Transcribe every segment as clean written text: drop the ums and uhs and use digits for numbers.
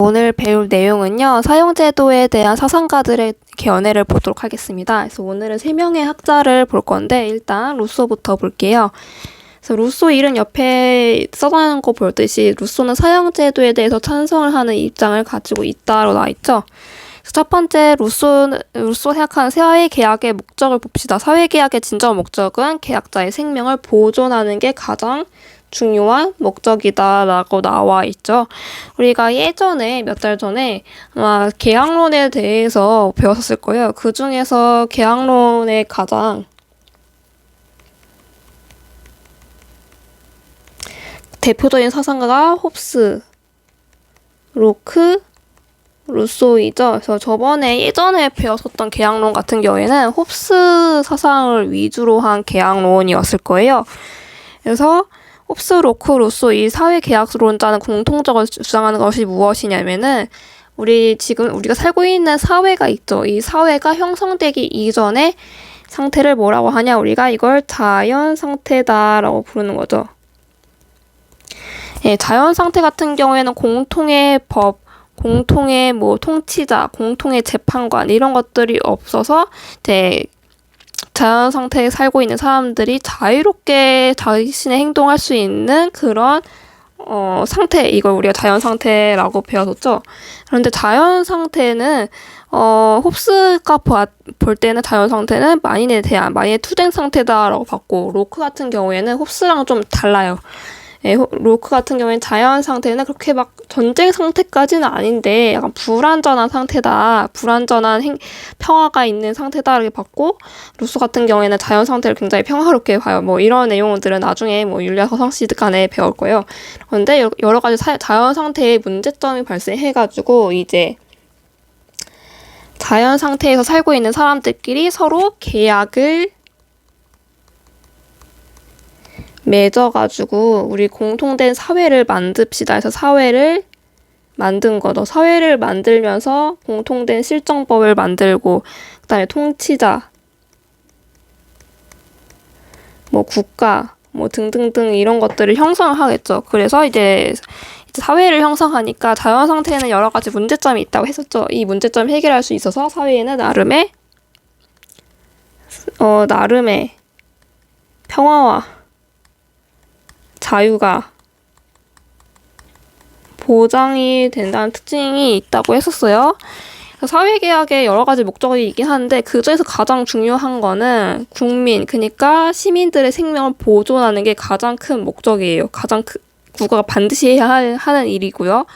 오늘 배울 내용은요, 사용제도에 대한 사상가들의 견해를 보도록 하겠습니다. 그래서 오늘은 3명의 학자를 볼 건데, 일단 루소부터 볼게요. 그래서 루소 이름 옆에 써놓은 거 보듯이, 루소는 사용제도에 대해서 찬성을 하는 입장을 가지고 있다로 나와있죠. 그래서 첫 번째, 루소 생각하는 사회계약의 목적을 봅시다. 사회계약의 진정 목적은 계약자의 생명을 보존하는 게 가장 중요한 목적이다라고 나와 있죠. 우리가 예전에 몇 달 전에 아마 계약론에 대해서 배웠었을 거예요. 그 중에서 계약론의 가장 대표적인 사상가가 홉스, 로크, 루소이죠. 그래서 저번에 예전에 배웠었던 계약론 같은 경우에는 홉스 사상을 위주로 한 계약론이었을 거예요. 그래서 홉스, 로크, 루소 이 사회계약론자는 공통적으로 주장하는 것이 무엇이냐면은 우리가 살고 있는 사회가 있죠. 이 사회가 형성되기 이전의 상태를 뭐라고 하냐? 우리가 이걸 자연 상태다라고 부르는 거죠. 예, 자연 상태 같은 경우에는 공통의 법, 공통의 통치자, 공통의 재판관 이런 것들이 없어서 자연 상태에 살고 있는 사람들이 자유롭게 자신의 행동할 수 있는 그런 상태, 이걸 우리가 자연 상태라고 배웠었죠. 그런데 자연 상태는 홉스가 볼 때는 자연 상태는 만인에 대한 만인의 투쟁 상태다라고 봤고, 로크 같은 경우에는 홉스랑 좀 달라요. 예, 로크 같은 경우에는 자연 상태는 그렇게 막 전쟁 상태까지는 아닌데 약간 불완전한 상태다. 불완전한 평화가 있는 상태다 이렇게 봤고, 루소 같은 경우에는 자연 상태를 굉장히 평화롭게 봐요. 이런 내용들은 나중에 율리아 서성시드 간에 배울 거예요. 그런데 여러 가지 자연 상태에 문제점이 발생해가지고 이제 자연 상태에서 살고 있는 사람들끼리 서로 계약을 맺어가지고 우리 공통된 사회를 만듭시다 해서 사회를 만든 거죠. 사회를 만들면서 공통된 실정법을 만들고, 그 다음에 통치자, 국가, 등등등 이런 것들을 형성을 하겠죠. 그래서 이제 사회를 형성하니까 자연 상태에는 여러 가지 문제점이 있다고 했었죠. 이 문제점 해결할 수 있어서 사회에는 나름의 평화와 자유가 보장이 된다는 특징이 있다고 했었어요. 사회계약에 여러 가지 목적이 있긴 한데 그 중에서 가장 중요한 거는 그러니까 시민들의 생명을 보존하는 게 가장 큰 목적이에요. 국가가 반드시 해야 하는 일이고요.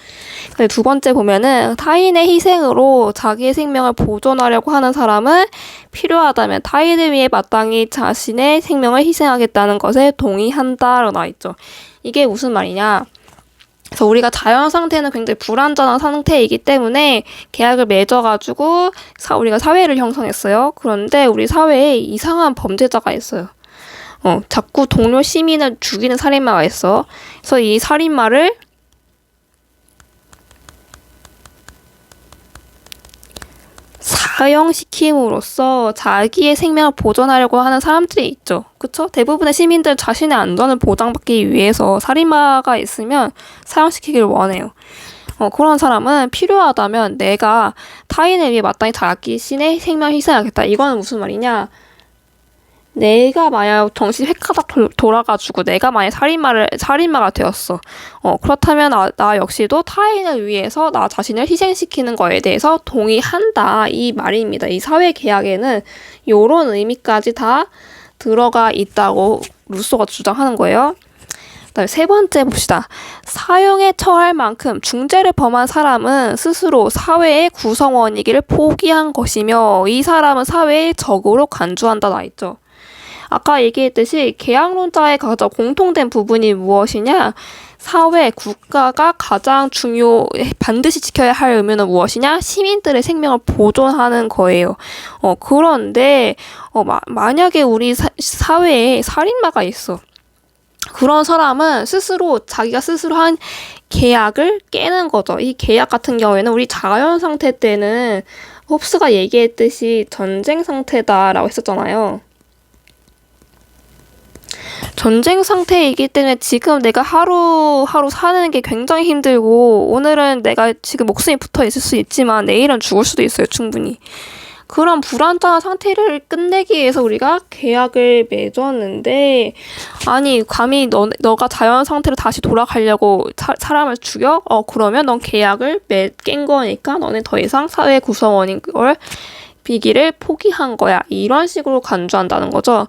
두 번째 보면은 타인의 희생으로 자기의 생명을 보존하려고 하는 사람은 필요하다면 타인을 위해 마땅히 자신의 생명을 희생하겠다는 것에 동의한다라고 나와 있죠. 이게 무슨 말이냐? 그래서 우리가 자연 상태는 굉장히 불완전한 상태이기 때문에 계약을 맺어가지고 우리가 사회를 형성했어요. 그런데 우리 사회에 이상한 범죄자가 있어요. 자꾸 동료 시민을 죽이는 살인마가 있어. 그래서 이 살인마를 사형시킴으로써 자기의 생명을 보존하려고 하는 사람들이 있죠. 그쵸? 대부분의 시민들 자신의 안전을 보장받기 위해서 살인마가 있으면 사형시키길 원해요. 그런 사람은 필요하다면 내가 타인을 위해 마땅히 자신의 생명을 희생하겠다. 이거는 무슨 말이냐? 내가 만약 정신이 획가닥 돌아가지고 내가 만약 살인마가 되었어. 그렇다면 나 역시도 타인을 위해서 나 자신을 희생시키는 거에 대해서 동의한다. 이 말입니다. 이 사회계약에는 이런 의미까지 다 들어가 있다고 루소가 주장하는 거예요. 그다음에 세 번째 봅시다. 사형에 처할 만큼 중죄를 범한 사람은 스스로 사회의 구성원이기를 포기한 것이며 이 사람은 사회의 적으로 간주한다 나 있죠. 아까 얘기했듯이 계약론자의 가장 공통된 부분이 무엇이냐? 사회, 국가가 가장 반드시 지켜야 할 의무는 무엇이냐? 시민들의 생명을 보존하는 거예요. 그런데 만약에 우리 사회에 살인마가 있어. 그런 사람은 자기가 스스로 한 계약을 깨는 거죠. 이 계약 같은 경우에는 우리 자연 상태 때는 홉스가 얘기했듯이 전쟁 상태다라고 했었잖아요. 전쟁 상태이기 때문에 지금 내가 하루하루 사는 게 굉장히 힘들고, 오늘은 내가 지금 목숨이 붙어 있을 수 있지만 내일은 죽을 수도 있어요, 충분히. 그런 불안정한 상태를 끝내기 위해서 우리가 계약을 맺었는데, 아니 감히 너가 자연 상태로 다시 돌아가려고 사람을 죽여? 그러면 넌 계약을 깬 거니까 너는 더 이상 사회 구성원인 걸 비기를 포기한 거야. 이런 식으로 간주한다는 거죠.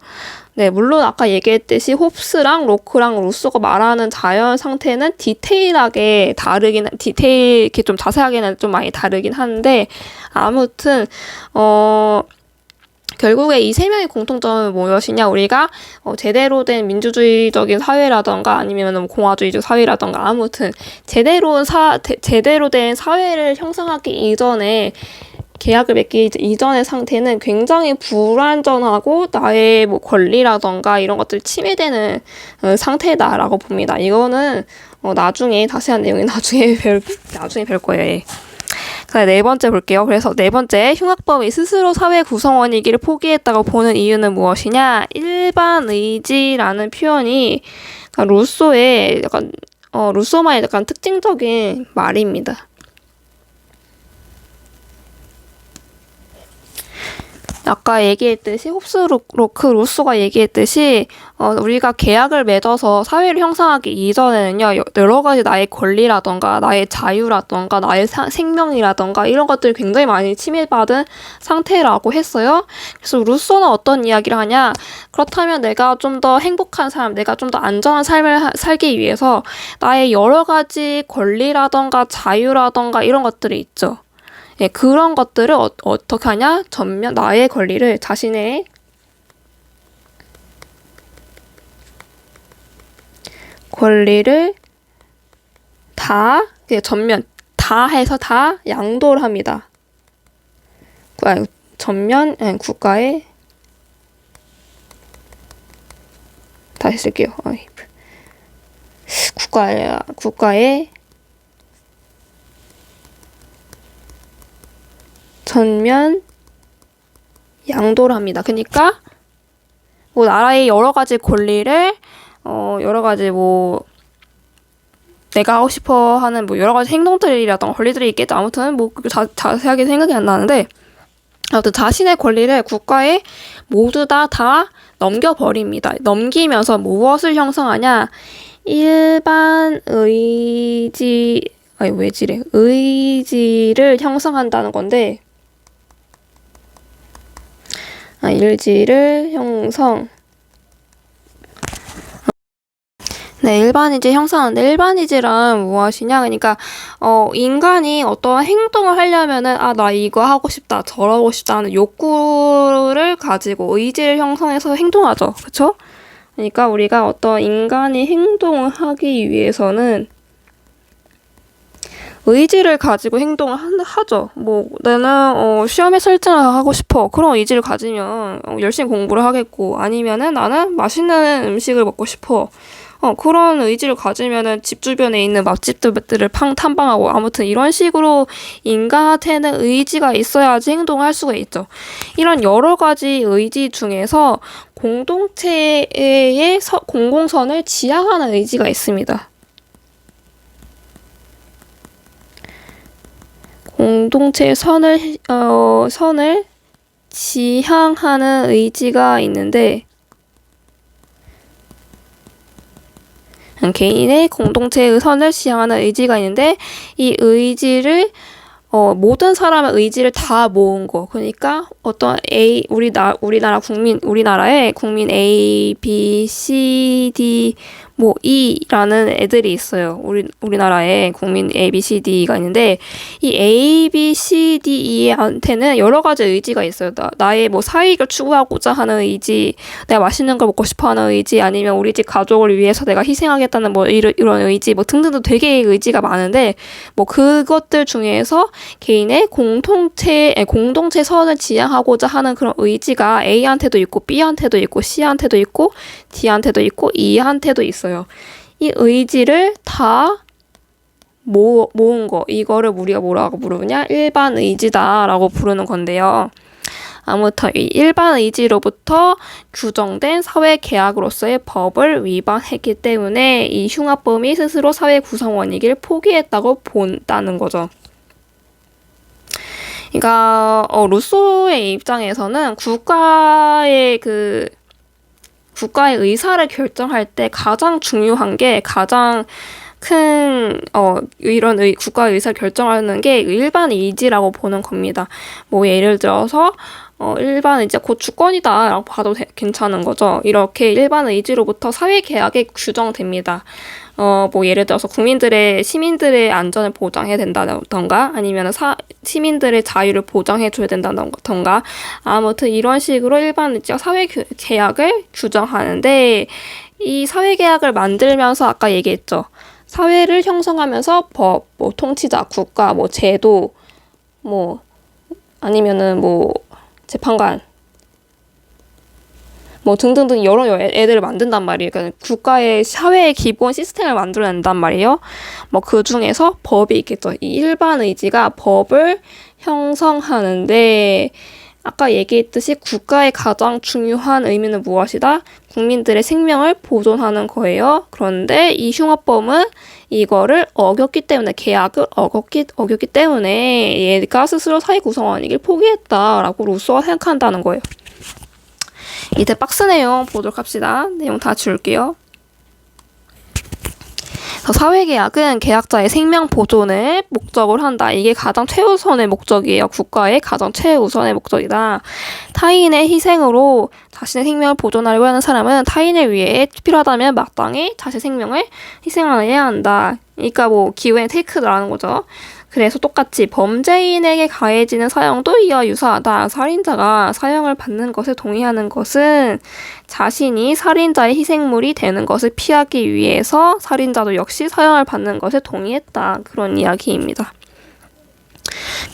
네, 물론 아까 얘기했듯이 홉스랑 로크랑 루소가 말하는 자연 상태는 디테일하게 다르긴, 이렇게 좀 자세하게는 좀 많이 다르긴 한데, 아무튼, 결국에 이 세 명의 공통점은 무엇이냐? 우리가 제대로 된 민주주의적인 사회라던가 아니면 공화주의적 사회라던가 아무튼 제대로 된 사회를 형성하기 이전에 계약을 맺기 이전의 상태는 굉장히 불완전하고 나의 뭐 권리라던가 이런 것들이 침해되는 상태다라고 봅니다. 이거는 나중에 자세한 내용이 나중에 별 거예요. 예. 네 번째 볼게요. 그래서 네 번째, 흉악범이 스스로 사회 구성원이기를 포기했다고 보는 이유는 무엇이냐? 일반 의지라는 표현이 루소의 루소만의 약간 특징적인 말입니다. 아까 얘기했듯이 홉스, 로크, 루소가 얘기했듯이 우리가 계약을 맺어서 사회를 형성하기 이전에는요, 여러 가지 나의 권리라던가 나의 자유라던가 나의 생명이라던가 이런 것들이 굉장히 많이 침해받은 상태라고 했어요. 그래서 루소는 어떤 이야기를 하냐? 그렇다면 내가 좀 더 행복한 삶, 내가 좀 더 안전한 삶을 살기 위해서 나의 여러 가지 권리라던가 자유라던가 이런 것들이 있죠. 예, 그런 것들을 어떻게 하냐? 나의 권리를 자신의 권리를 다 해서 다 양도를 합니다. 국가에 다시 쓸게요. 국가에 전면 양도를 합니다. 그러니까 뭐 나라의 여러 가지 권리를 여러 가지 뭐 내가 하고 싶어 하는 뭐 여러 가지 행동들이라던가 권리들이 있겠죠. 아무튼 뭐 자세하게 생각이 안 나는데, 아무튼 자신의 권리를 국가에 모두 다 넘겨버립니다. 넘기면서 무엇을 형성하냐? 일반 의지를 형성한다는 건데, 일지를 형성. 네, 일반의지 형성하는데, 일반의지란 무엇이냐? 그러니까 인간이 어떠한 행동을 하려면은 나 이거 하고 싶다, 저러고 싶다 하는 욕구를 가지고 의지를 형성해서 행동하죠. 그쵸? 그러니까 우리가 어떤 인간이 행동을 하기 위해서는 의지를 가지고 행동을 하죠. 뭐 나는 시험에 설정을 하고 싶어. 그런 의지를 가지면 열심히 공부를 하겠고, 아니면은 나는 맛있는 음식을 먹고 싶어. 그런 의지를 가지면은 집 주변에 있는 맛집들을 탐방하고, 아무튼 이런 식으로 인간한테는 의지가 있어야지 행동을 할 수가 있죠. 이런 여러 가지 의지 중에서 공동체의 공공선을 지향하는 의지가 있습니다. 공동체의 선을 지향하는 의지가 있는데, 개인의 공동체의 선을 지향하는 의지가 있는데, 이 의지를 모든 사람의 의지를 다 모은 거. 그러니까 어떤 우리나라의 국민 A, B, C, D, 뭐 E라는 애들이 있어요. 우리나라에 국민 A, B, C, D가 있는데, 이 A, B, C, D, E한테는 여러 가지 의지가 있어요. 나의 뭐 사익을 추구하고자 하는 의지, 내가 맛있는 걸 먹고 싶어하는 의지, 아니면 우리 집 가족을 위해서 내가 희생하겠다는 뭐 이런 의지, 뭐 등등등 되게 의지가 많은데, 뭐 그것들 중에서 개인의 공동체 선을 지향하고자 하는 그런 의지가 A한테도 있고 B한테도 있고 C한테도 있고 D한테도 있고 E한테도 있어요. 이 의지를 다 모은 거, 이거를 우리가 뭐라고 부르냐? 일반 의지다라고 부르는 건데요. 아무튼 이 일반 의지로부터 규정된 사회 계약으로서의 법을 위반했기 때문에 이 흉악범이 스스로 사회 구성원이길 포기했다고 본다는 거죠. 그러니까 루소의 입장에서는 국가의 의사를 결정할 때 가장 중요한 게 가장 큰 이런 국가의 의사를 결정하는 게 일반 의지라고 보는 겁니다. 뭐 예를 들어서 일반 의지가 곧 주권이다라고 봐도 괜찮은 거죠. 이렇게 일반 의지로부터 사회 계약에 규정됩니다. 뭐 예를 들어서 시민들의 안전을 보장해야 된다던가 아니면 시민들의 자유를 보장해줘야 된다던가 아무튼 이런 식으로 일반 의지가 사회 계약을 규정하는데 이 사회 계약을 만들면서 아까 얘기했죠. 사회를 형성하면서 법, 뭐 통치자, 국가, 뭐 제도, 뭐 아니면은 뭐 재판관, 뭐 등등등 여러 애들을 만든단 말이에요. 그러니까 국가의 사회의 기본 시스템을 만들어낸단 말이에요. 뭐 그 중에서 법이 있겠죠. 이 일반 의지가 법을 형성하는데 아까 얘기했듯이 국가의 가장 중요한 의미는 무엇이다? 국민들의 생명을 보존하는 거예요. 그런데 이 흉악범은 이거를 어겼기 때문에 계약을 어겼기 때문에 얘가 스스로 사회 구성원이길 포기했다라고 루소가 생각한다는 거예요. 이제 박스 내용 보도록 합시다. 내용 다 줄게요. 사회계약은 계약자의 생명 보존을 목적으로 한다. 이게 가장 최우선의 목적이에요. 국가의 가장 최우선의 목적이다. 타인의 희생으로 자신의 생명을 보존하려고 하는 사람은 타인을 위해 필요하다면 마땅히 자신의 생명을 희생해야 한다. 그러니까 뭐 기브앤 테이크라는 거죠. 그래서 똑같이 범죄인에게 가해지는 사형도 이와 유사하다. 살인자가 사형을 받는 것에 동의하는 것은 자신이 살인자의 희생물이 되는 것을 피하기 위해서 살인자도 역시 사형을 받는 것에 동의했다. 그런 이야기입니다.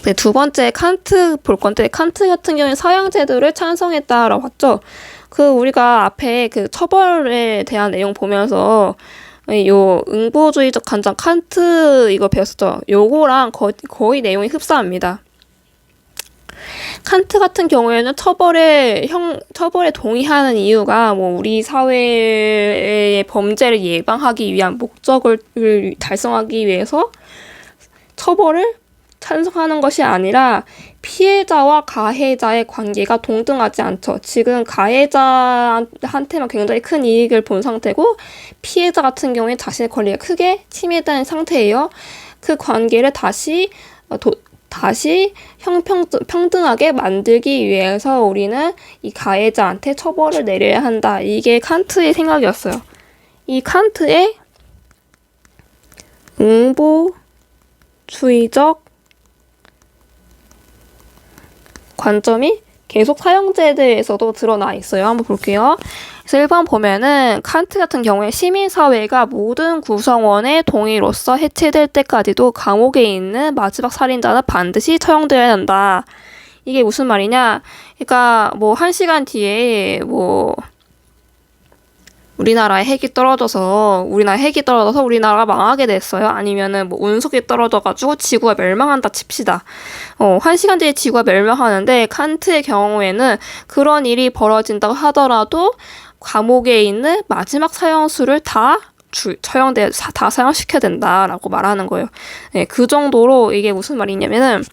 네, 두 번째 칸트 볼 건데 칸트 같은 경우에 사형 제도를 찬성했다라고 봤죠. 우리가 앞에 처벌에 대한 내용 보면서 요 응보주의적 관점 칸트 이거 배웠었죠. 요거랑 거의 내용이 흡사합니다. 칸트 같은 경우에는 처벌에 동의하는 이유가 뭐 우리 사회의 범죄를 예방하기 위한 목적을 달성하기 위해서 처벌을 찬성하는 것이 아니라 피해자와 가해자의 관계가 동등하지 않죠. 지금 가해자한테만 굉장히 큰 이익을 본 상태고 피해자 같은 경우에 자신의 권리가 크게 침해된 상태예요. 그 관계를 다시 평등하게 만들기 위해서 우리는 이 가해자한테 처벌을 내려야 한다. 이게 칸트의 생각이었어요. 이 칸트의 응보주의적 관점이 계속 사형제에 대해서도 드러나 있어요. 한번 볼게요. 그래서 1번 보면은 칸트 같은 경우에 시민사회가 모든 구성원의 동의로서 해체될 때까지도 감옥에 있는 마지막 살인자는 반드시 처형되어야 한다. 이게 무슨 말이냐? 그러니까 뭐 1시간 뒤에 뭐 우리나라에 핵이 떨어져서 우리나라가 망하게 됐어요. 아니면은 뭐 운석이 떨어져가지고 지구가 멸망한다 칩시다. 1시간 뒤에 지구가 멸망하는데 칸트의 경우에는 그런 일이 벌어진다고 하더라도 감옥에 있는 마지막 사형수를 다 사형시켜야 된다라고 말하는 거예요. 네, 그 정도로 이게 무슨 말이냐면은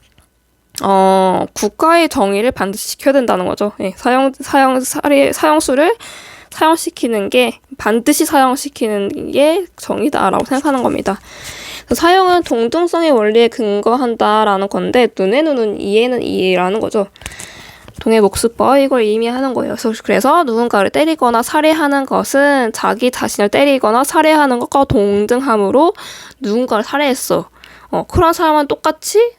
국가의 정의를 반드시 지켜야 된다는 거죠. 네, 사형수를 반드시 사형시키는 게 정의다라고 생각하는 겁니다. 사형은 동등성의 원리에 근거한다라는 건데 눈에 눈은 이에는 이라는 거죠. 동해목수법 이걸 의미하는 거예요. 그래서 누군가를 때리거나 살해하는 것은 자기 자신을 때리거나 살해하는 것과 동등함으로 누군가를 살해했어. 그런 사람은 똑같이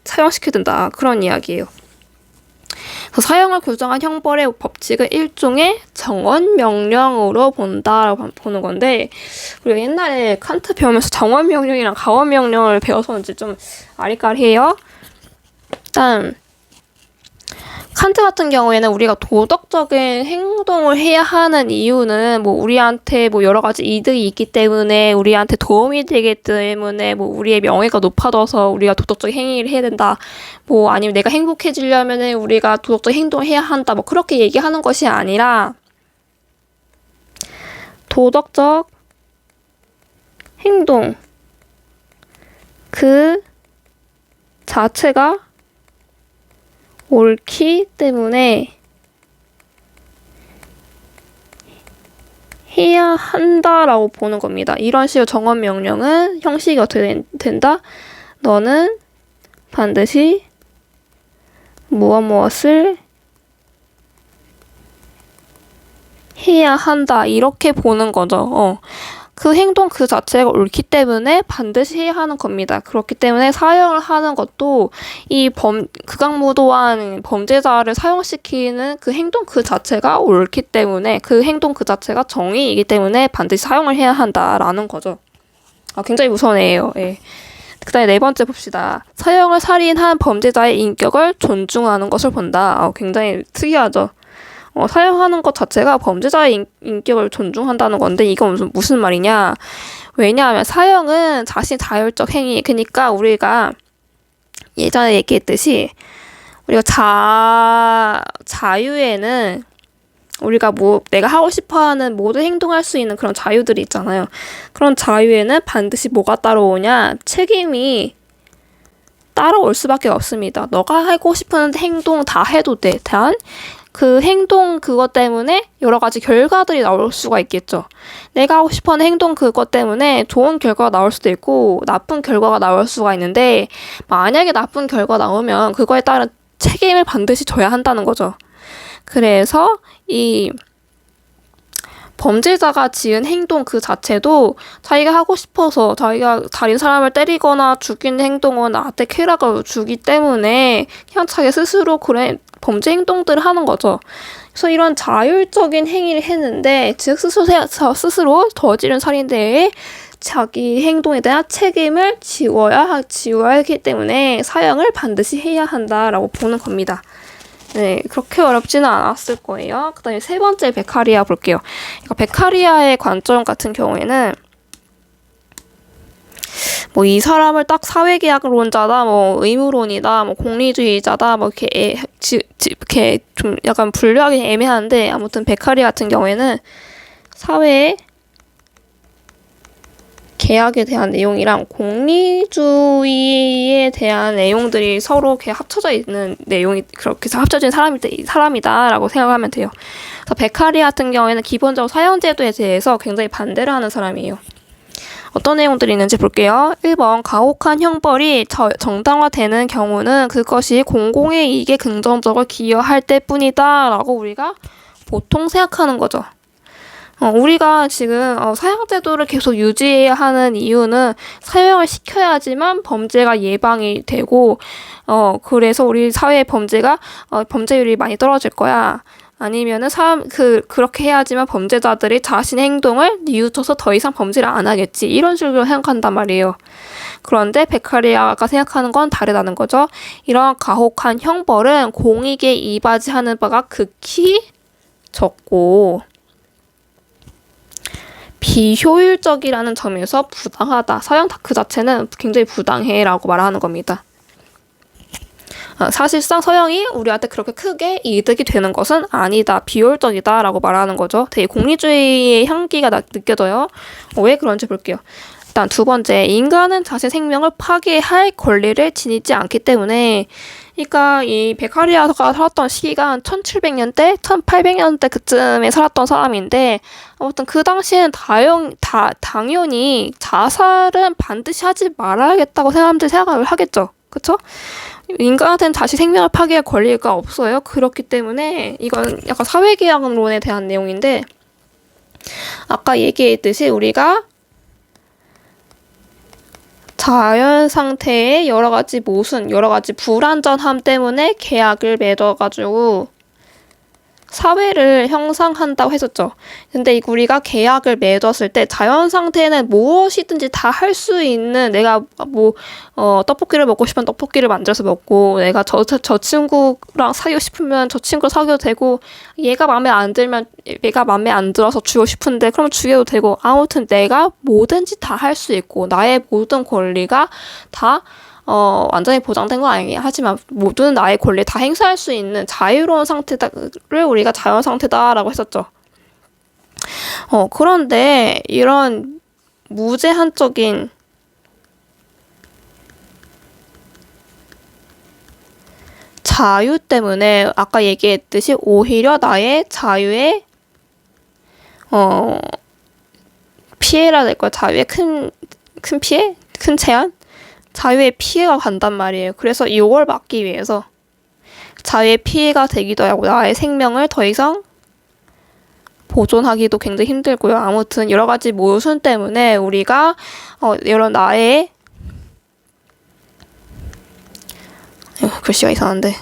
사형시켜야 된다. 그런 이야기예요. 사형을 규정한 형벌의 법칙은 일종의 정원명령으로 본다라고 보는 건데 우리가 옛날에 칸트 배우면서 정원명령이랑 가원명령을 배워서인지 좀 아리까리해요. 일단 칸트 같은 경우에는 우리가 도덕적인 행동을 해야 하는 이유는 뭐 우리한테 뭐 여러 가지 이득이 있기 때문에, 우리한테 도움이 되기 때문에, 뭐 우리의 명예가 높아져서 우리가 도덕적 행위를 해야 된다, 뭐 아니면 내가 행복해지려면은 우리가 도덕적 행동을 해야 한다, 뭐 그렇게 얘기하는 것이 아니라 도덕적 행동 그 자체가 옳기 때문에 해야 한다라고 보는 겁니다. 이런 식의 정언 명령은 형식이 어떻게 된다? 너는 반드시 무엇을 해야 한다, 이렇게 보는 거죠. 그 행동 그 자체가 옳기 때문에 반드시 해야 하는 겁니다. 그렇기 때문에 사형을 하는 것도 극악무도한 범죄자를 사형시키는 그 행동 그 자체가 옳기 때문에, 그 행동 그 자체가 정의이기 때문에 반드시 사형을 해야 한다라는 거죠. 굉장히 무서운 애예요. 예. 그 다음에 네 번째 봅시다. 사형을 살인한 범죄자의 인격을 존중하는 것을 본다. 굉장히 특이하죠. 사용하는 것 자체가 범죄자의 인격을 존중한다는 건데, 이건 무슨 말이냐. 왜냐하면 사형은 자신 자율적 행위, 그러니까 우리가 예전에 얘기했듯이 우리가 자유에는 우리가 내가 하고 싶어하는 모든 행동할 수 있는 그런 자유들이 있잖아요. 그런 자유에는 반드시 뭐가 따라오냐? 책임이 따라올 수밖에 없습니다. 너가 하고 싶은 행동 다 해도 돼. 단 그 행동 그것 때문에 여러 가지 결과들이 나올 수가 있겠죠. 내가 하고 싶어하는 행동 그것 때문에 좋은 결과가 나올 수도 있고 나쁜 결과가 나올 수가 있는데, 만약에 나쁜 결과가 나오면 그거에 따른 책임을 반드시 져야 한다는 거죠. 그래서 이 범죄자가 지은 행동 그 자체도 자기가 하고 싶어서, 자기가 다른 사람을 때리거나 죽이는 행동은 나한테 쾌락을 주기 때문에 희한하게 스스로 그런 범죄 행동들을 하는 거죠. 그래서 이런 자율적인 행위를 했는데, 즉 스스로 저지른 살인죄에 자기 행동에 대한 책임을 지워야 하기 때문에 사형을 반드시 해야 한다라고 보는 겁니다. 네, 그렇게 어렵지는 않았을 거예요. 그 다음에 세 번째 베카리아 볼게요. 그러니까 베카리아의 관점 같은 경우에는 뭐 이 사람을 딱 사회계약론자다, 뭐 의무론이다, 뭐 공리주의자다, 뭐 이렇게 좀 약간 분류하기 애매한데, 아무튼 베카리아 같은 경우에는 사회의 계약에 대한 내용이랑 공리주의에 대한 내용들이 서로 이렇게 합쳐져 있는 내용이, 그렇게 해서 합쳐진 사람이다라고 생각하면 돼요. 그래서 베카리아 같은 경우에는 기본적으로 사형제도에 대해서 굉장히 반대를 하는 사람이에요. 어떤 내용들이 있는지 볼게요. 1번, 가혹한 형벌이 정당화되는 경우는 그것이 공공의 이익에 긍정적으로 기여할 때뿐이다 라고 우리가 보통 생각하는 거죠. 우리가 지금 사형제도를 계속 유지해야 하는 이유는 사형을 시켜야지만 범죄가 예방이 되고, 그래서 우리 사회의 범죄율이 많이 떨어질 거야. 아니면은 그렇게 해야지만 범죄자들이 자신의 행동을 뉘우쳐서 더 이상 범죄를 안 하겠지, 이런 식으로 생각한단 말이에요. 그런데 베카리아가 생각하는 건 다르다는 거죠. 이런 가혹한 형벌은 공익에 이바지하는 바가 극히 적고 비효율적이라는 점에서 부당하다. 사형 그 자체는 굉장히 부당해라고 말하는 겁니다. 사실상 사형이 우리한테 그렇게 크게 이득이 되는 것은 아니다, 비효율적이다 라고 말하는 거죠. 되게 공리주의의 향기가 느껴져요. 왜 그런지 볼게요. 일단 두 번째, 인간은 자신 생명을 파괴할 권리를 지니지 않기 때문에, 그러니까 이 베카리아가 살았던 시기가 1700년대, 1800년대 그쯤에 살았던 사람인데, 아무튼 그 당시에는 당연히 자살은 반드시 하지 말아야겠다고 사람들이 생각을 하겠죠. 그쵸? 인간한테는 자신 생명을 파괴할 권리가 없어요. 그렇기 때문에 이건 약간 사회계약론에 대한 내용인데, 아까 얘기했듯이 우리가 자연 상태의 여러 가지 불안전함 때문에 계약을 맺어가지고 사회를 형성한다고 했었죠. 근데 우리가 계약을 맺었을 때 자연 상태는 무엇이든지 다 할 수 있는, 내가 떡볶이를 먹고 싶으면 떡볶이를 만들어서 먹고, 내가 저 친구랑 사귀고 싶으면 저 친구랑 사귀어도 되고, 얘가 마음에 안 들면 얘가 마음에 안 들어서 죽이고 싶은데 그러면 죽여도 되고, 아무튼 내가 뭐든지 다 할 수 있고 나의 모든 권리가 다 완전히 보장된 건 아니긴 하지만 모든 나의 권리 다 행사할 수 있는 자유로운 상태를 우리가 자연 상태다라고 했었죠. 그런데 이런 무제한적인 자유 때문에 아까 얘기했듯이 오히려 나의 자유에 피해라 될 거야. 자유의 큰 피해? 큰 제한? 자유의 피해가 간단 말이에요. 그래서 이걸 막기 위해서 자유의 피해가 되기도 하고 나의 생명을 더 이상 보존하기도 굉장히 힘들고요. 아무튼 여러 가지 모순 때문에 우리가 이런 나의 글씨가 이상한데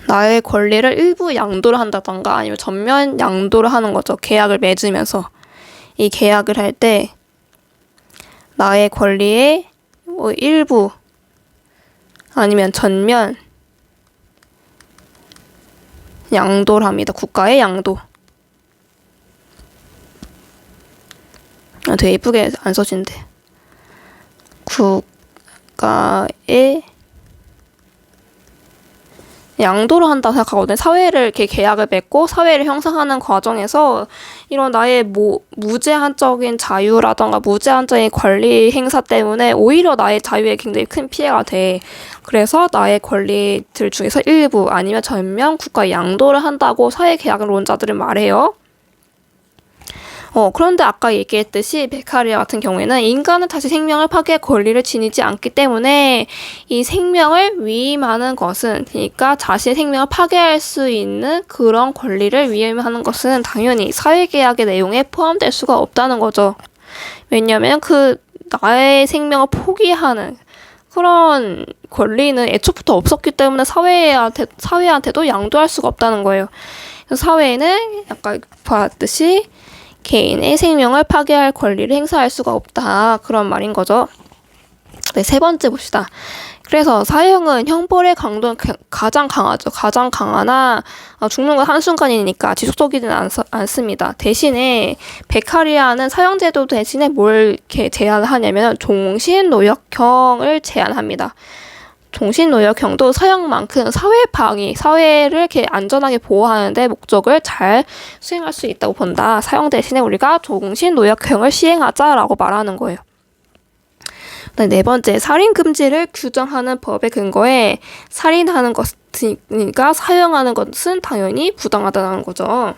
나의 권리를 일부 양도를 한다던가 아니면 전면 양도를 하는 거죠. 계약을 맺으면서 이 계약을 할 때 나의 권리의 일부 아니면 전면 양도를 합니다. 국가의 양도. 되게 예쁘게 안 써진대. 국가의 양도를 한다고 생각하거든요. 사회를 이렇게 계약을 맺고 사회를 형성하는 과정에서 이런 나의 무제한적인 자유라던가 무제한적인 권리 행사 때문에 오히려 나의 자유에 굉장히 큰 피해가 돼. 그래서 나의 권리들 중에서 일부 아니면 전면 국가 양도를 한다고 사회계약론자들은 말해요. 그런데 아까 얘기했듯이 베카리아 같은 경우에는 인간은 다시 생명을 파괴할 권리를 지니지 않기 때문에 이 생명을 위임하는 것은, 그러니까 자신의 생명을 파괴할 수 있는 그런 권리를 위임하는 것은 당연히 사회계약의 내용에 포함될 수가 없다는 거죠. 왜냐하면 나의 생명을 포기하는 그런 권리는 애초부터 없었기 때문에 사회한테도 양도할 수가 없다는 거예요. 그래서 사회는 아까 봤듯이 개인의 생명을 파괴할 권리를 행사할 수가 없다. 그런 말인 거죠. 네, 세 번째 봅시다. 그래서 사형은 형벌의 강도는 가장 강하죠. 가장 강하나 죽는 건 한순간이니까 지속적이지는 않습니다. 대신에 베카리아는 사형제도 대신에 뭘 이렇게 제한을 하냐면 종신노역형을 제한합니다. 종신노역형도 사형만큼 사회를 이렇게 안전하게 보호하는데 목적을 잘 수행할 수 있다고 본다. 사형 대신에 우리가 종신노역형을 시행하자라고 말하는 거예요. 네 번째, 살인 금지를 규정하는 법의 근거에 살인하는 것이니까 사형하는 것은 당연히 부당하다는 거죠.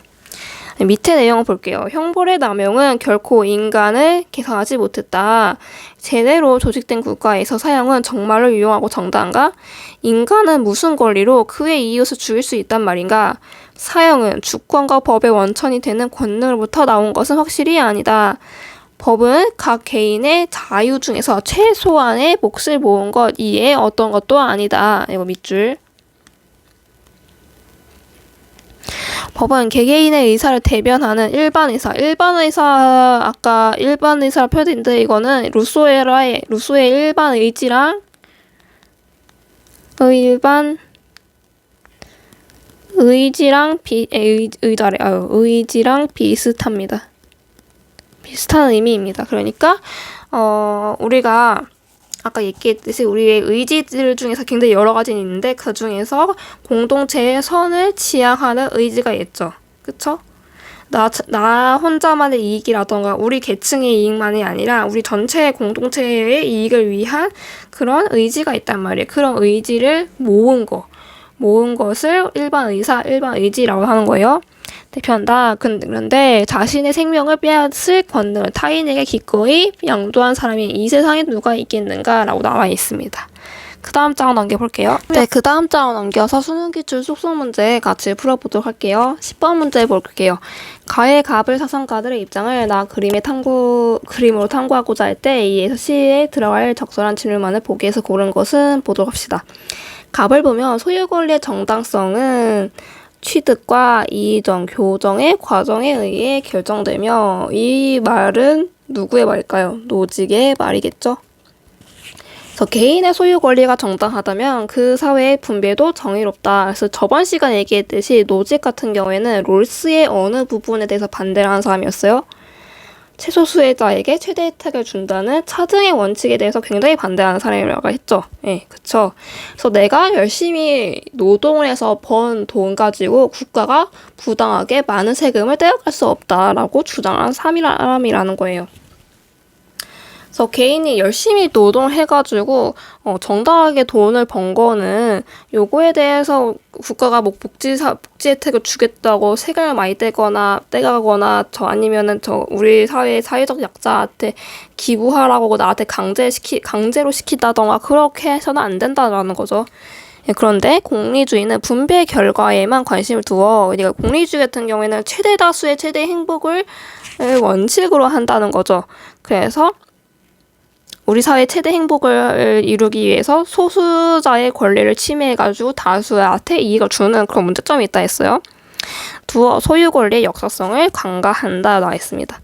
밑에 내용을 볼게요. 형벌의 남용은 결코 인간을 계산하지 못했다. 제대로 조직된 국가에서 사형은 정말로 유용하고 정당한가? 인간은 무슨 권리로 그의 이웃을 죽일 수 있단 말인가? 사형은 주권과 법의 원천이 되는 권능으로부터 나온 것은 확실히 아니다. 법은 각 개인의 자유 중에서 최소한의 몫을 모은 것 이외에 어떤 것도 아니다. 이거 밑줄. 법은 개개인의 의사를 대변하는 일반 의사, 아까 일반 의사를 표현했는데 이거는 루소의 일반 의지랑 의지랑 비슷합니다. 비슷한 의미입니다. 그러니까 우리가 아까 얘기했듯이 우리의 의지들 중에서 굉장히 여러 가지 있는데 그 중에서 공동체의 선을 지향하는 의지가 있죠. 그쵸? 나 혼자만의 이익이라던가 우리 계층의 이익만이 아니라 우리 전체의 공동체의 이익을 위한 그런 의지가 있단 말이에요. 그런 의지를 모은 것을 일반 의지라고 하는 거예요. 대표한다. 그런데 자신의 생명을 빼앗을 권능을 타인에게 기꺼이 양도한 사람이 이 세상에 누가 있겠는가라고 나와 있습니다. 그 다음 장을 넘겨볼게요. 네, 그 다음 장을 넘겨서 수능기출 속성 문제 같이 풀어보도록 할게요. 10번 문제 볼게요. 가의 갑을 사성가들의 입장을 나 그림으로 탐구하고자 할 때 A에서 C에 들어갈 적절한 질문만을 보기에서 고른 것은 보도록 합시다. 갑을 보면 소유 권리의 정당성은 취득과 이전, 교정의 과정에 의해 결정되며 이 말은 누구의 말일까요? 노직의 말이겠죠. 그래서 개인의 소유 권리가 정당하다면 그 사회의 분배도 정의롭다. 그래서 저번 시간에 얘기했듯이 노직 같은 경우에는 롤스의 어느 부분에 대해서 반대를 하는 사람이었어요. 최소 수혜자에게 최대 혜택을 준다는 차등의 원칙에 대해서 굉장히 반대하는 사람이라고 했죠. 예, 그쵸. 그래서 내가 열심히 노동을 해서 번 돈 가지고 국가가 부당하게 많은 세금을 떼어갈 수 없다라고 주장하는 사람이라는 거예요. 그래서 개인이 열심히 노동해가지고 정당하게 돈을 번 거는 요거에 대해서 국가가 뭐 복지 혜택을 주겠다고 세금을 많이 떼가거나 아니면은 우리 사회의 사회적 약자한테 기부하라고 나한테 강제로 시킨다던가 그렇게 해서는 안 된다라는 거죠. 예, 그런데 공리주의는 분배 결과에만 관심을 두어 그러니까 공리주의 같은 경우에는 최대 다수의 최대 행복을 원칙으로 한다는 거죠. 그래서 우리 사회 최대 행복을 이루기 위해서 소수자의 권리를 침해해가지고 다수한테 이익을 주는 그런 문제점이 있다 했어요. 두어 소유 권리의 역사성을 강화한다 나와 있습니다.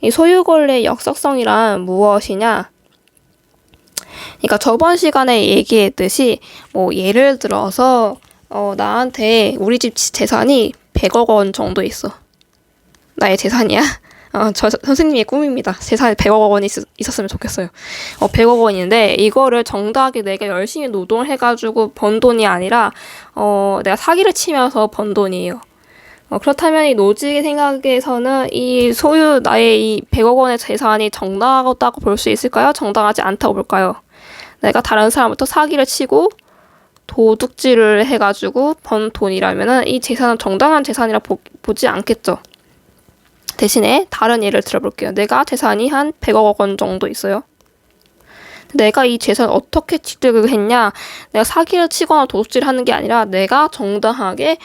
이 소유 권리의 역사성이란 무엇이냐? 그러니까 저번 시간에 얘기했듯이 뭐 예를 들어서 나한테 우리 집 재산이 100억 원 정도 있어. 나의 재산이야. 저 선생님의 꿈입니다. 재산에 100억 원이 있었으면 좋겠어요. 100억 원인데 이거를 정당하게 내가 열심히 노동을 해가지고 번 돈이 아니라 내가 사기를 치면서 번 돈이에요. 그렇다면 이 노직의 생각에서는 나의 이 100억 원의 재산이 정당하다고 볼 수 있을까요? 정당하지 않다고 볼까요? 내가 다른 사람부터 사기를 치고 도둑질을 해가지고 번 돈이라면은 이 재산은 정당한 재산이라 보지 않겠죠. 대신에 다른 예를 들어볼게요. 내가 재산이 한 100억 원 정도 있어요. 내가 이 재산을 어떻게 취득을 했냐? 내가 사기를 치거나 도둑질을 하는 게 아니라 내가 정당하게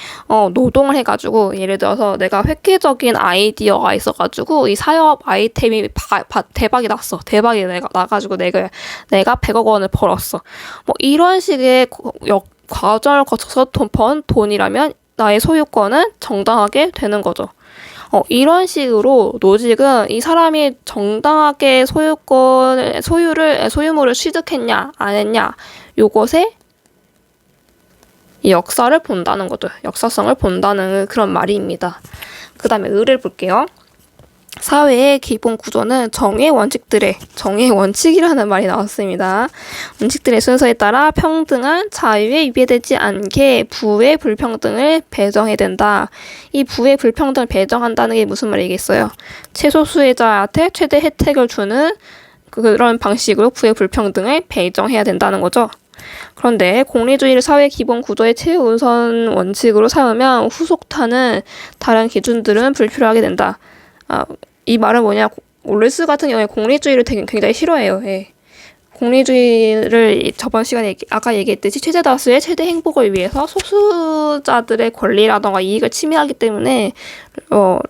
노동을 해가지고 예를 들어서 내가 획기적인 아이디어가 있어가지고 이 사업 아이템이 대박이 났어. 대박이 나가지고 내가 100억 원을 벌었어. 뭐 이런 식의 과정을 거쳐서 번 돈이라면 나의 소유권은 정당하게 되는 거죠. 이런 식으로 노직은 이 사람이 정당하게 소유물을 취득했냐, 안 했냐, 요것에 이 역사를 본다는 거죠. 역사성을 본다는 그런 말입니다. 그 다음에 을을 볼게요. 사회의 기본 구조는 정의 원칙이라는 말이 나왔습니다. 원칙들의 순서에 따라 평등한 자유에 위배되지 않게 부의 불평등을 배정해야 된다. 이 부의 불평등을 배정한다는 게 무슨 말이겠어요? 최소 수혜자한테 최대 혜택을 주는 그런 방식으로 부의 불평등을 배정해야 된다는 거죠. 그런데 공리주의를 사회 기본 구조의 최우선 원칙으로 삼으면 후속타는 다른 기준들은 불필요하게 된다. 이 말은 뭐냐? 롤스 같은 경우에 공리주의를 굉장히 싫어해요. 예. 공리주의를 저번 시간에 아까 얘기했듯이 최대 다수의 최대 행복을 위해서 소수자들의 권리라던가 이익을 침해하기 때문에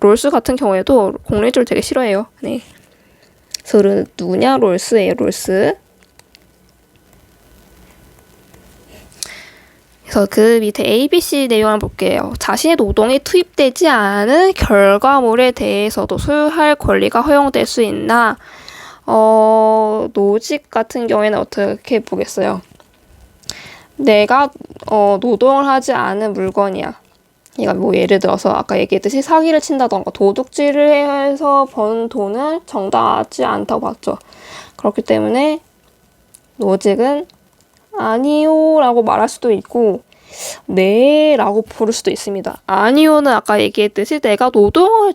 롤스 같은 경우에도 공리주의를 되게 싫어해요. 네. 그래서 누구냐? 롤스예요. 롤스. 그래서 그 밑에 A, B, C 내용을 볼게요. 자신의 노동이 투입되지 않은 결과물에 대해서도 소유할 권리가 허용될 수 있나? 노직 같은 경우에는 어떻게 보겠어요? 내가 노동을 하지 않은 물건이야. 그러니까 뭐 예를 들어서 아까 얘기했듯이 사기를 친다던가 도둑질을 해서 번 돈은 정당하지 않다고 봤죠. 그렇기 때문에 노직은 아니요 라고 말할 수도 있고 네 라고 부를 수도 있습니다. 아니요는 아까 얘기했듯이 내가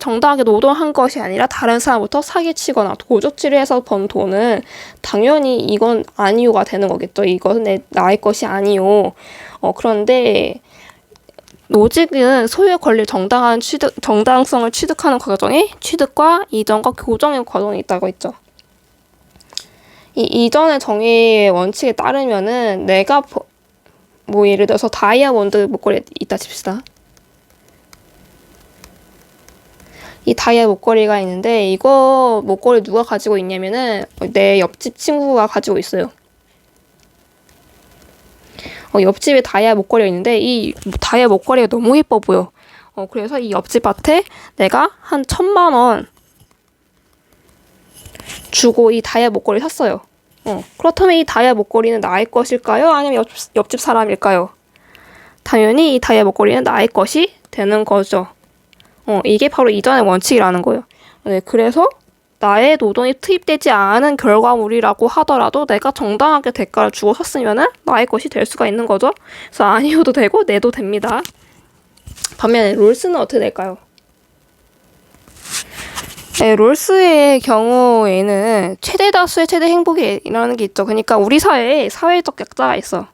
정당하게 노동한 것이 아니라 다른 사람부터 사기치거나 도둑질을 해서 번 돈은 당연히 이건 아니요가 되는 거겠죠. 이것은 나의 것이 아니요. 그런데 노직은 소유의 권리를 정당성을 취득하는 과정에 취득과 이전과 교정의 과정이 있다고 했죠. 이 이전의 정의의 원칙에 따르면은 내가 뭐 예를 들어서 다이아몬드 목걸이 있다 칩시다. 이 다이아 목걸이가 있는데 이거 목걸이 누가 가지고 있냐면은 내 옆집 친구가 가지고 있어요. 옆집에 다이아 목걸이가 있는데 이 다이아 목걸이가 너무 예뻐 보여. 그래서 이 옆집한테 내가 한 1,000만 원 주고 이 다이아 목걸이 샀어요. 그렇다면 이 다이아 목걸이는 나의 것일까요? 아니면 옆집 사람일까요? 당연히 이 다이아 목걸이는 나의 것이 되는 거죠. 이게 바로 이전의 원칙이라는 거예요. 네, 그래서 나의 노동이 투입되지 않은 결과물이라고 하더라도 내가 정당하게 대가를 주고 샀으면은 나의 것이 될 수가 있는 거죠. 그래서 아니어도 되고 내도 됩니다. 반면에 롤스는 어떻게 될까요? 네, 롤스의 경우에는 최대 다수의 최대 행복이라는 게 있죠. 그러니까 우리 사회에 사회적 약자가 있어.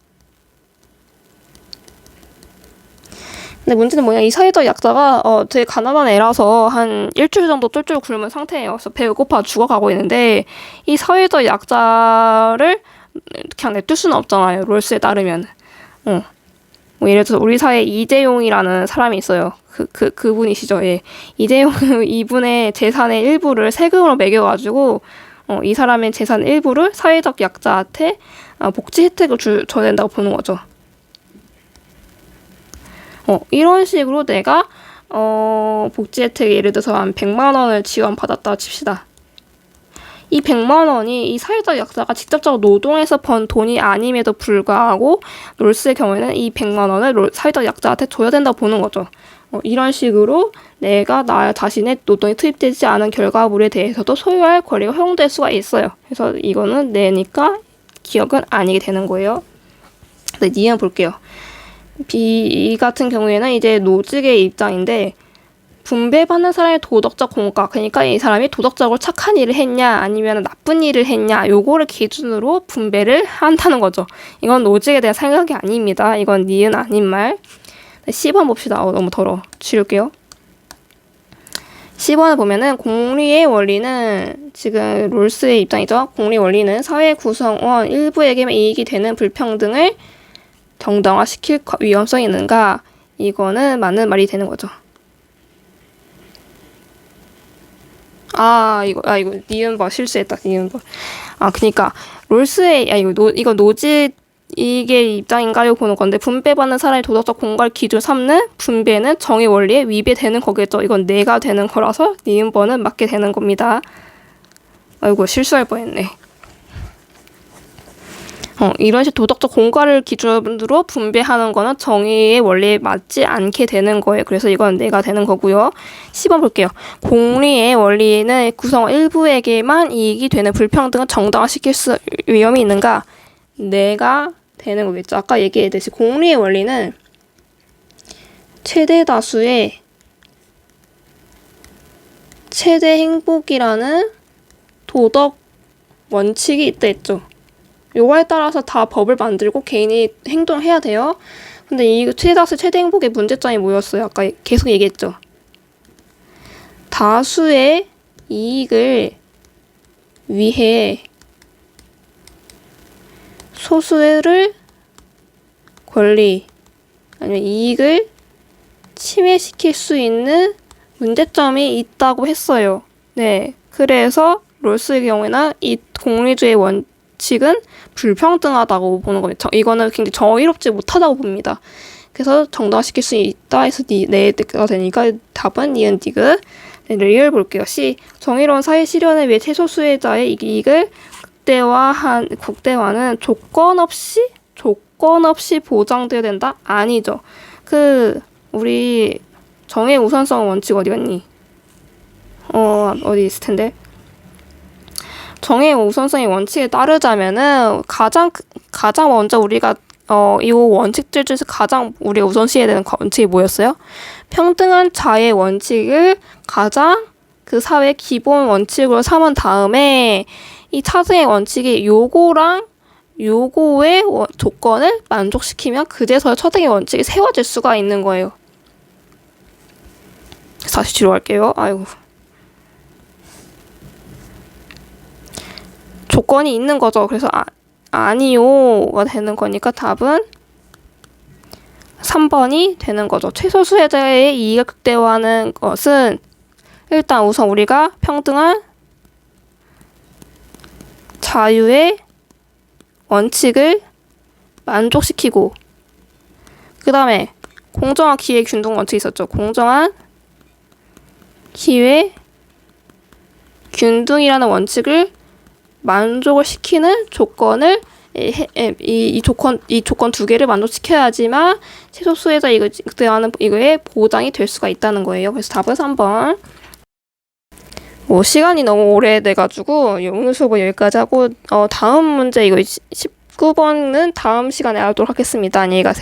근데 문제는 뭐냐, 이 사회적 약자가 되게 가난한 애라서 한 일주일 정도 쫄쫄 굶은 상태예요. 그래서 배고파 죽어가고 있는데 이 사회적 약자를 그냥 냅둘 수는 없잖아요. 롤스에 따르면. 뭐 예를 들어서 우리 사회에 이재용이라는 사람이 있어요. 그분이시죠. 예. 이재용 이분의 재산의 일부를 세금으로 매겨가지고 이 사람의 재산 일부를 사회적 약자한테 복지 혜택을 줘야 된다고 보는 거죠. 이런 식으로 내가 복지 혜택 예를 들어서 한 100만 원을 지원받았다 칩시다. 이 100만 원이 이 사회적 약자가 직접적으로 노동해서 번 돈이 아님에도 불구하고 롤스의 경우에는 이 100만 원을 사회적 약자한테 줘야 된다고 보는 거죠. 이런 식으로 내가 나 자신의 노동이 투입되지 않은 결과물에 대해서도 소유할 권리가 허용될 수가 있어요. 그래서 이거는 내니까 기억은 아니게 되는 거예요. 네, 이해 볼게요. B 같은 경우에는 이제 노직의 입장인데 분배받는 사람의 도덕적 공과, 그러니까 이 사람이 도덕적으로 착한 일을 했냐 아니면 나쁜 일을 했냐 요거를 기준으로 분배를 한다는 거죠. 이건 노직에 대한 생각이 아닙니다. 이건 니은 아닌 말. 10번 봅시다. 너무 더러워. 지울게요. 10번을 보면은 공리의 원리는 지금 롤스의 입장이죠. 공리 원리는 사회 구성원 일부에게만 이익이 되는 불평등을 정당화시킬 위험성이 있는가? 이거는 맞는 말이 되는 거죠. 이거 니은버 실수했다. 니은버. 그니까 롤스의 이거 노직 이게 입장인가요? 보는 건데 분배받는 사람의 도덕적 공과를 기준 삼는 분배는 정의 원리에 위배되는 거겠죠. 이건 내가 되는 거라서 니은버는 맞게 되는 겁니다. 아이고 실수할 뻔했네. 이런 식 도덕적 공과를 기준으로 분배하는 거는 정의의 원리에 맞지 않게 되는 거예요. 그래서 이건 내가 되는 거고요. 10번 볼게요. 공리의 원리는 구성원 일부에게만 이익이 되는 불평등을 정당화시킬 위험이 있는가? 내가 되는 거겠죠. 아까 얘기했듯이 공리의 원리는 최대 다수의 최대 행복이라는 도덕 원칙이 있다 했죠. 요거에 따라서 다 법을 만들고 개인이 행동해야 돼요. 근데 이 최대 다수 최대 행복의 문제점이 뭐였어요? 아까 계속 얘기했죠. 다수의 이익을 위해 소수의 권리 아니면 이익을 침해시킬 수 있는 문제점이 있다고 했어요. 네, 그래서 롤스의 경우에는 이 공리주의 원칙은 불평등하다고 보는 겁니다. 이거는 굉장히 정의롭지 못하다고 봅니다. 그래서 정당화시킬 수 있다 해서 내가 되니까 답은 니은 디귿. 네, 리을 볼게요. C. 정의로운 사회 실현을 위해 최소수자의 이익을 국대화는 조건 없이 보장돼야 된다? 아니죠. 우리 정의 우선성 원칙 어디 갔니? 어디 있을 텐데. 정의 우선성의 원칙에 따르자면은 가장 먼저 우리가 이 원칙들 중에서 가장 우리가 우선시해야 되는 원칙이 뭐였어요? 평등한 자의 원칙을 가장 그 사회의 기본 원칙으로 삼은 다음에 이 차등의 원칙이 요거랑 요거의 조건을 만족시키면 그제서야 차등의 원칙이 세워질 수가 있는 거예요. 다시 뒤로 갈게요. 아이고. 조건이 있는 거죠. 그래서 아니요가 되는 거니까 답은 3번이 되는 거죠. 최소수자의 이익을 극대화하는 것은 일단 우선 우리가 평등한 자유의 원칙을 만족시키고 그 다음에 공정한 기회 균등 원칙이 있었죠. 공정한 기회 균등이라는 원칙을 만족을 시키는 조건을 이 조건 두 개를 만족시켜야지만 최소수에서 이거에 보장이 될 수가 있다는 거예요. 그래서 답은 3번. 시간이 너무 오래돼가지고 오늘 수업은 여기까지 하고 다음 문제 이거 19번은 다음 시간에 하도록 하겠습니다. 안녕히 가세요.